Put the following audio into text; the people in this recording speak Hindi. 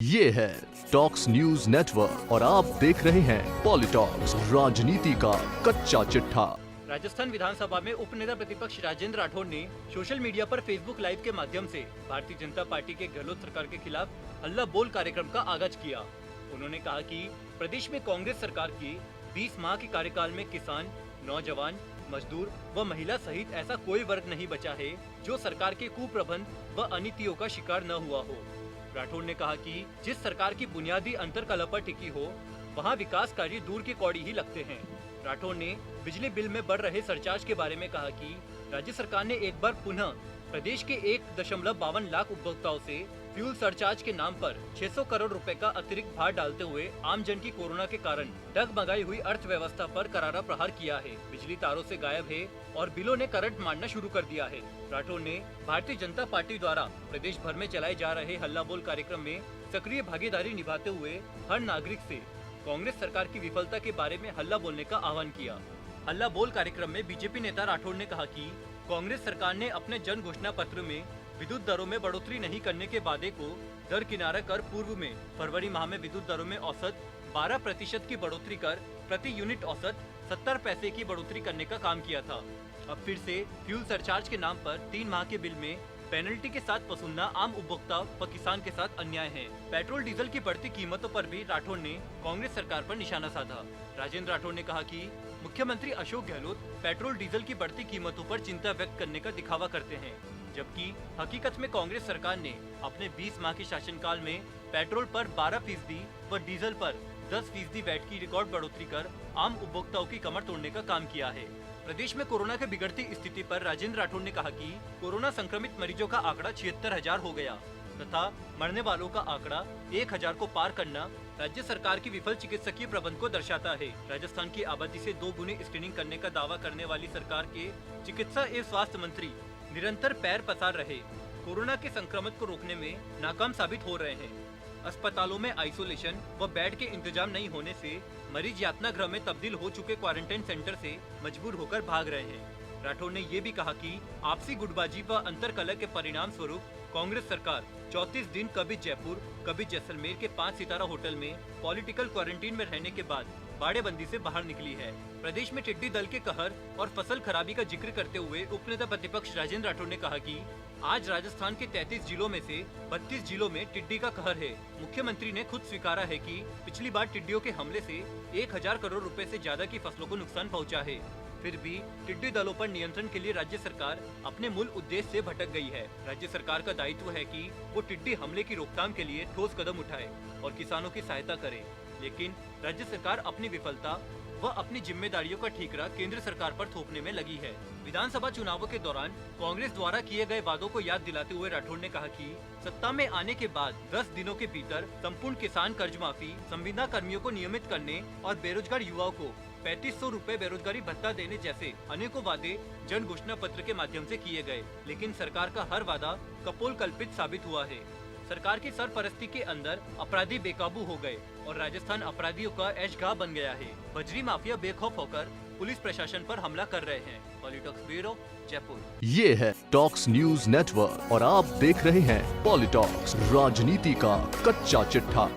ये है टॉक्स न्यूज नेटवर्क और आप देख रहे हैं पॉलिटॉक्स, राजनीति का कच्चा चिट्ठा। राजस्थान विधानसभा में उपनेता प्रतिपक्ष राजेंद्र राठौड़ ने सोशल मीडिया पर फेसबुक लाइव के माध्यम से भारतीय जनता पार्टी के गहलोत सरकार के खिलाफ हल्ला बोल कार्यक्रम का आगाज किया। उन्होंने कहा कि प्रदेश में कांग्रेस सरकार की 20 माह के कार्यकाल में किसान, नौजवान, मजदूर व महिला सहित ऐसा कोई वर्ग नहीं बचा है जो सरकार के कुप्रबंध व अनीतियों का शिकार न हुआ हो। राठौड़ ने कहा कि जिस सरकार की बुनियादी अंतरकलह पर टिकी हो, वहां विकास कार्य दूर की कौड़ी ही लगते हैं। राठौड़ ने बिजली बिल में बढ़ रहे सरचार्ज के बारे में कहा कि राज्य सरकार ने एक बार पुनः प्रदेश के 1.52 लाख उपभोक्ताओं से फ्यूल सरचार्ज के नाम पर 600 करोड़ रुपए का अतिरिक्त भार डालते हुए आम जन की कोरोना के कारण डगमगाई हुई अर्थव्यवस्था पर करारा प्रहार किया है। बिजली तारों से गायब है और बिलों ने करंट मारना शुरू कर दिया है। राठौड़ ने भारतीय जनता पार्टी द्वारा प्रदेश भर में चलाए जा रहे हल्ला बोल कार्यक्रम में सक्रिय भागीदारी निभाते हुए हर नागरिक से कांग्रेस सरकार की विफलता के बारे में हल्ला बोलने का आह्वान किया। हल्ला बोल कार्यक्रम में बीजेपी नेता राठौड़ ने कहा कि कांग्रेस सरकार ने अपने जन घोषणा पत्र में विद्युत दरों में बढ़ोतरी नहीं करने के वादे को दरकिनारा कर पूर्व में फरवरी माह में विद्युत दरों में औसत 12% की बढ़ोतरी कर प्रति यूनिट औसत 70 पैसे की बढ़ोतरी करने का काम किया था। अब फिर से फ्यूल सरचार्ज के नाम पर 3 माह के बिल में पेनल्टी के साथ वसूलना आम उपभोक्ता व किसान के साथ अन्याय है। पेट्रोल डीजल की बढ़ती कीमतों पर भी राठौड़ ने कांग्रेस सरकार पर निशाना साधा। राजेंद्र राठौड़ ने कहा कि मुख्यमंत्री अशोक गहलोत पेट्रोल डीजल की बढ़ती कीमतों पर चिंता व्यक्त करने का दिखावा करते हैं, जबकि हकीकत में कांग्रेस सरकार ने अपने 20 माह के शासनकाल में पेट्रोल पर 12% व डीजल पर 10% वैट की रिकॉर्ड बढ़ोतरी कर आम उपभोक्ताओं की कमर तोड़ने का काम किया है। प्रदेश में कोरोना की बिगड़ती स्थिति पर राजेंद्र राठौड़ ने कहा कि कोरोना संक्रमित मरीजों का आंकड़ा 76,000 हो गया तथा मरने वालों का आंकड़ा 1,000 को पार करना राज्य सरकार की विफल चिकित्सकीय प्रबंध को दर्शाता है। राजस्थान की आबादी से 2 गुनी स्क्रीनिंग करने का दावा करने वाली सरकार के चिकित्सा एवं स्वास्थ्य मंत्री निरंतर पैर पसार रहे कोरोना के संक्रमण को रोकने में नाकाम साबित हो रहे हैं। अस्पतालों में आइसोलेशन व बेड के इंतजाम नहीं होने से मरीज यातना गृह में तब्दील हो चुके क्वारंटाइन सेंटर से मजबूर होकर भाग रहे हैं। राठौड़ ने ये भी कहा कि आपसी गुटबाजी व अंतरकलह के परिणाम स्वरूप कांग्रेस सरकार 34 दिन कभी जयपुर कभी जैसलमेर के 5 सितारा होटल में पॉलिटिकल क्वारंटीन में रहने के बाद बाड़ेबंदी से बाहर निकली है। प्रदेश में टिड्डी दल के कहर और फसल खराबी का जिक्र करते हुए उपनेता प्रतिपक्ष राजेंद्र राठौड़ ने कहा कि आज राजस्थान के 33 जिलों में से 32 जिलों में टिड्डी का कहर है। मुख्यमंत्री ने खुद स्वीकारा है कि पिछली बार टिड्डियों के हमले से 1,000 करोड़ रुपए से ज्यादा की फसलों को नुकसान पहुंचा है। फिर भी टिड्डी दलों पर नियंत्रण के लिए राज्य सरकार अपने मूल उद्देश्य से भटक गई है। राज्य सरकार का दायित्व है कि वो टिड्डी हमले की रोकथाम के लिए ठोस कदम उठाए और किसानों की सहायता करे, लेकिन राज्य सरकार अपनी विफलता व अपनी जिम्मेदारियों का ठीकरा केंद्र सरकार पर थोपने में लगी है। विधानसभा चुनावों के दौरान कांग्रेस द्वारा किए गए वादों को याद दिलाते हुए राठौड़ ने कहा कि सत्ता में आने के बाद 10 दिनों के भीतर संपूर्ण किसान कर्ज माफी, संविदा कर्मियों को नियमित करने और बेरोजगार युवाओं को 3500 रुपए बेरोजगारी भत्ता देने जैसे अनेकों वादे जन घोषणा पत्र के माध्यम से किए गए, लेकिन सरकार का हर वादा कपोल कल्पित साबित हुआ है। सरकार की सरपरस्ती के अंदर अपराधी बेकाबू हो गए और राजस्थान अपराधियों का ऐशगाह बन गया है। बजरी माफिया बेखौफ होकर पुलिस प्रशासन पर हमला कर रहे हैं। पॉलिटॉक्स ब्यूरो, जयपुर। ये है टॉक्स न्यूज नेटवर्क और आप देख रहे हैं पॉलिटॉक्स, राजनीति का कच्चा चिट्ठा।